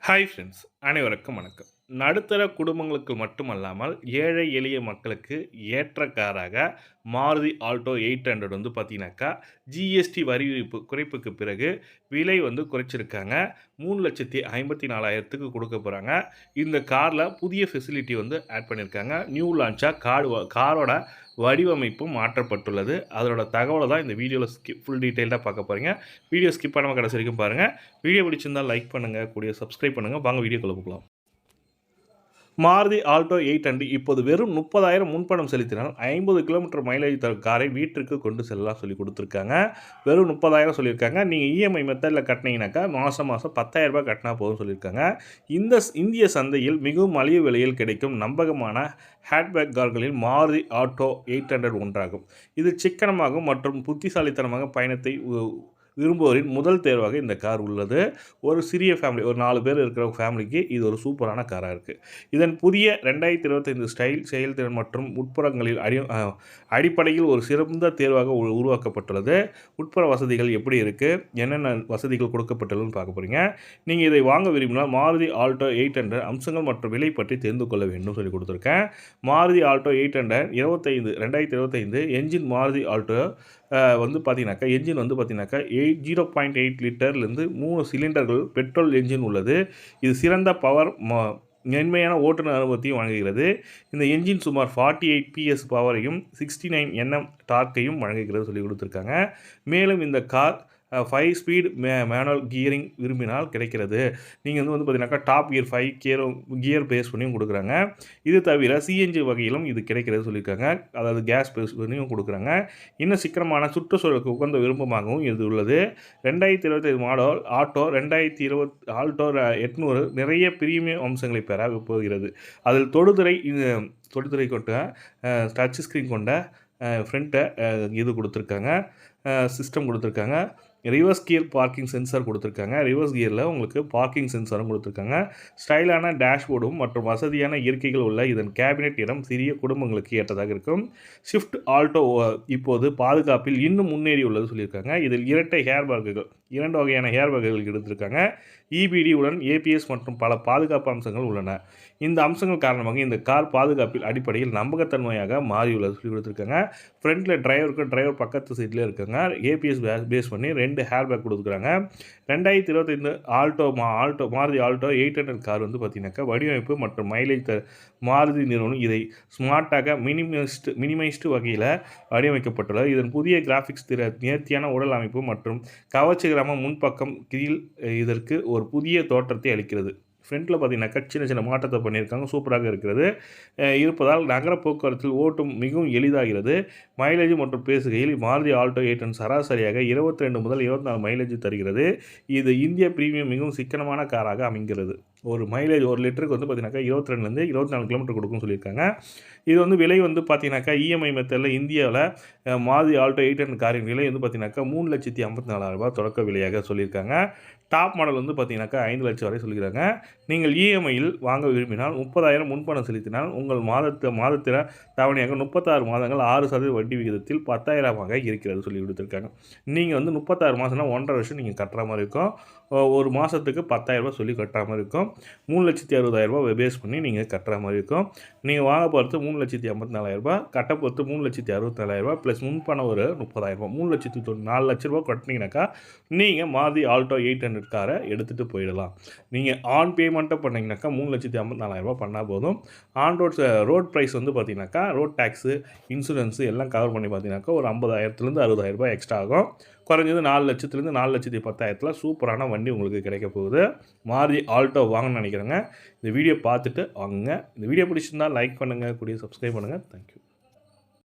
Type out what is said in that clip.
Hi friends, அனைவருக்கும் வணக்கம். நடுத்தர குடும்பங்களுக்கு மட்டுமல்லாமல் ஏழை எளிய மக்களுக்கு ஏற்ற காராக மாருதி ஆல்டோ 800 வந்து பார்த்தீங்கன்னாக்கா, ஜிஎஸ்டி வரி விதிப்பு குறைப்புக்கு பிறகு விலை வந்து குறைச்சிருக்காங்க. 3,54,000க்கு கொடுக்க போறாங்க. இந்த கார்ல புதிய ஃபெசிலிட்டி வந்து ஆட் பண்ணியிருக்காங்க. நியூ லான்ச்சா காரோட வடிவமைப்பும் மாற்றப்பட்டுள்ளது. அதோட தகவல தான் இந்த வீடியோல ஃபுல் டீட்டெயில்டா பார்க்க போறீங்க. வீடியோ ஸ்கிப் பண்ணாம கடைசி வரைக்கும் பாருங்க. வீடியோ பிடிச்சிருந்தா லைக் பண்ணுங்க, கூடவே சப்ஸ்கிரைப் பண்ணுங்க. வாங்க வீடியோக்குள்ள போகலாம். மாருதி ஆல்டோ 800 இப்போது வெறும் 30,000 முன்பணம் செலுத்தினால் 50 கிலோமீட்டர் மைலேஜ் தரும் காரை வீட்டிற்கு கொண்டு செல்லலாம் சொல்லி கொடுத்துருக்காங்க. வெறும் 30,000 சொல்லியிருக்காங்க. நீங்கள் இஎம்ஐ மெத்தடில் கட்டினீங்கன்னாக்கா மாதம் மாதம் ரூ. 10,000 கட்டினா போதும் சொல்லியிருக்காங்க. இந்திய சந்தையில் மிகவும் மலிவு விலையில் கிடைக்கும் நம்பகமான ஹேட்பேக் கார்களில் மாருதி ஆல்டோ 800 ஒன்றாகும். இது சிக்கனமாகவும் மற்றும் புத்திசாலித்தனமாக பயணத்தை விரும்புவோரின் முதல் தேர்வாக இந்த கார் உள்ளது. ஒரு சிறிய ஃபேமிலி, ஒரு 4 பேர் இருக்கிற ஃபேமிலிக்கு இது ஒரு சூப்பரான காராக இருக்குது. இதன் புதிய 2025 ஸ்டைல், செயல்திறன் மற்றும் உட்புறங்களில் அடிப்படையில் ஒரு சிறந்த தேர்வாக உருவாக்கப்பட்டுள்ளது. உட்புற வசதிகள் எப்படி இருக்குது, என்னென்ன வசதிகள் கொடுக்கப்பட்டுள்ளதுன்னு பார்க்க போகிறீங்க. நீங்கள் இதை வாங்க விரும்பினால் மாருதி ஆல்டோ 800 அம்சங்கள் மற்றும் விலை பற்றி தெரிந்து கொள்ள வேண்டும் சொல்லி கொடுத்துருக்கேன். Maruti Alto 800 2025 engine Maruti Alto வந்து பார்த்தீங்கன்னாக்கா, என்ஜின் வந்து பார்த்தீங்கன்னாக்கா 0.8 லிட்டர்லேருந்து 3 சிலிண்டர்கள் பெட்ரோல் என்ஜின் உள்ளது. இது சிறந்த பவர் மென்மையான ஓட்டுநர் அனுபவத்தையும் வழங்குகிறது. இந்த என்ஜின் சுமார் 48 பிஎஸ் பவரையும் 69 என்எம் டார்க்கையும் வழங்குகிறது சொல்லி கொடுத்துருக்காங்க. மேலும் இந்த கார் 5 ஸ்பீட் மேனுவல் கியரிங் விரும்பினால் கிடைக்கிறது. நீங்கள் வந்து பார்த்தீங்கன்னாக்கா டாப் கியர் 5 கியர் பேஸ் பண்ணியும் கொடுக்குறாங்க. இது தவிர சிஎன்ஜி வகையிலும் இது கிடைக்கிறது சொல்லியிருக்காங்க. அதாவது கேஸ் பேஸ் பண்ணியும் கொடுக்குறாங்க. இன்னும் சிக்கனமான சுற்றுச்சூழலுக்கு உகந்த விருப்பமாகவும் இது உள்ளது. 2025 மாடல் ஆல்டோ 800 நிறைய பிரீமியம் அம்சங்களை பெற போகிறது. அதில் தொடுதிரை கொண்ட டச் ஸ்க்ரீன் கொண்ட ஃப்ரண்ட்டை இது கொடுத்துருக்காங்க, சிஸ்டம் கொடுத்துருக்காங்க. ரிவர்ஸ் கியர் பார்க்கிங் சென்சார் கொடுத்துருக்காங்க. ரிவர்ஸ் கியரில் உங்களுக்கு பார்க்கிங் சென்சாரும் கொடுத்துருக்காங்க. ஸ்டைலான டேஷ்போர்டும் மற்றும் வசதியான இருக்கைகள் உள்ள இதன் கேபினெட் இடம் சிறிய குடும்பங்களுக்கு ஏற்றதாக இருக்கும். ஷிஃப்ட் ஆல்டோ இப்போது பாதுகாப்பில் இன்னும் முன்னேறி உள்ளது சொல்லியிருக்காங்க. இதில் இரட்டை ஹேர்பேக்குகள், 2 வகையான ஹேர்பேக்குகள் எடுத்திருக்காங்க. இபிடி உடன் ஏபிஎஸ் மற்றும் பல பாதுகாப்பு அம்சங்கள் உள்ளன. இந்த அம்சங்கள் காரணமாக இந்த கார் பாதுகாப்பில் அடிப்படையில் நம்பகத்தன்மையாக மாறியுள்ளது சொல்லி கொடுத்துருக்காங்க. ஃப்ரண்ட்டில் டிரைவர் பக்கத்து சீட்டில் இருக்காங்க. ஏபிஎஸ் பேஸ் பண்ணி 2 ஹேர்பேக் கொடுத்துருக்காங்க. 2025 மாருதி ஆல்டோ 800 கார் வந்து பார்த்தீங்கன்னாக்கா வடிவமைப்பு மற்றும் மைலேஜ் மாருதி நிறுவனம் இதை ஸ்மார்ட்டாக மினிமைஸ்டு வகையில் வடிவமைக்கப்பட்டுள்ளது. இதன் புதிய கிராஃபிக்ஸ் நேர்த்தியான உடல் அமைப்பு மற்றும் கவர்ச்சிகரமான முன்பக்கம் கீழ் இதற்கு ஒரு புதிய தோற்றத்தை அளிக்கிறது. ஃப்ரண்ட்டில் பார்த்தீங்கன்னாக்கா சின்ன மாற்றத்தை பண்ணியிருக்காங்க. சூப்பராக இருக்கிறது. இருப்பதால் நகர போக்குவரத்தில் ஓட்டும் மிகவும் எளிதாகிறது. மைலேஜ் மற்றும் பேசுகையில் மாருதி ஆல்டோ 800 சராசரியாக 22 முதல் 24 மைலேஜ் தருகிறது. இது இந்திய பிரீமியம் மிகவும் சிக்கனமான காராக அமைகிறது. ஒரு மைலேஜ் 1 லிட்டருக்கு வந்து பார்த்தீங்கன்னாக்கா 22லேருந்து 24 கிலோமீட்டர் கொடுக்கும்னு சொல்லியிருக்காங்க. இது வந்து விலை வந்து பார்த்தீங்கன்னாக்கா இஎம்ஐ மெத்தடில் இந்தியாவில் மாருதி ஆல்டோ 800 காரின் விலை வந்து பார்த்தீங்கன்னாக்கா 3,54,000 தொடக்க விலையாக சொல்லியிருக்காங்க. டாப் மாடல் வந்து பார்த்தீங்கன்னாக்கா 5 லட்சம் வரை சொல்லிக்கிறாங்க. நீங்கள் இஎம்ஐயில் வாங்க விரும்பினால் 30,000 முன்பணம் செலுத்தினால் உங்கள் மாதத்தில தவணையாக 36 மாதங்கள் 6% வட்டி விகிதத்தில் 10,000 இருக்கிறது சொல்லி கொடுத்துருக்காங்க. நீங்கள் வந்து 36 மாதம்னா 1.5 வருஷம் நீங்கள் கட்டுற மாதிரி இருக்கும். ஒரு மாதத்துக்கு 10,000 சொல்லி கட்டுற மாதிரி இருக்கும். 3,60,000 பேஸ் பண்ணி நீங்கள் கட்டுற மாதிரி இருக்கும். நீங்கள் வாங்க போகிறது 3,54,000, கட்ட போகிறது 3,64,000 ப்ளஸ் முன்பணம் ஒரு 30,000, 4,00,000 கட்டினீங்கன்னாக்கா நீங்கள் மாருதி ஆல்டோ 800 காரை எடுத்துகிட்டு போயிடலாம். நீங்கள் ஆன் பேமெண்ட்டை பண்ணிங்கனாக்கா 3,54,000 பண்ணால் போதும். ரோட் ப்ரைஸ் வந்து பார்த்தீங்கன்னாக்கா ரோட் டேக்ஸு, இன்சூரன்ஸு எல்லாம் கவர் பண்ணி பார்த்தீங்கன்னாக்கா ஒரு 50,000லேருந்து 60,000 எக்ஸ்ட்ரா ஆகும். குறைஞ்சது 4,00,000லேருந்து 4,10,000 சூப்பரான வண்டி உங்களுக்கு கிடைக்க போகுது. மாருதி ஆல்டோ வாங்கணும்னு நினைக்கிறேங்க. இந்த வீடியோ பார்த்துட்டு வாங்குங்க. இந்த வீடியோ பிடிச்சிருந்தால் லைக் பண்ணுங்கள், கூடிய சப்ஸ்கிரைப் பண்ணுங்கள். தேங்க்யூ.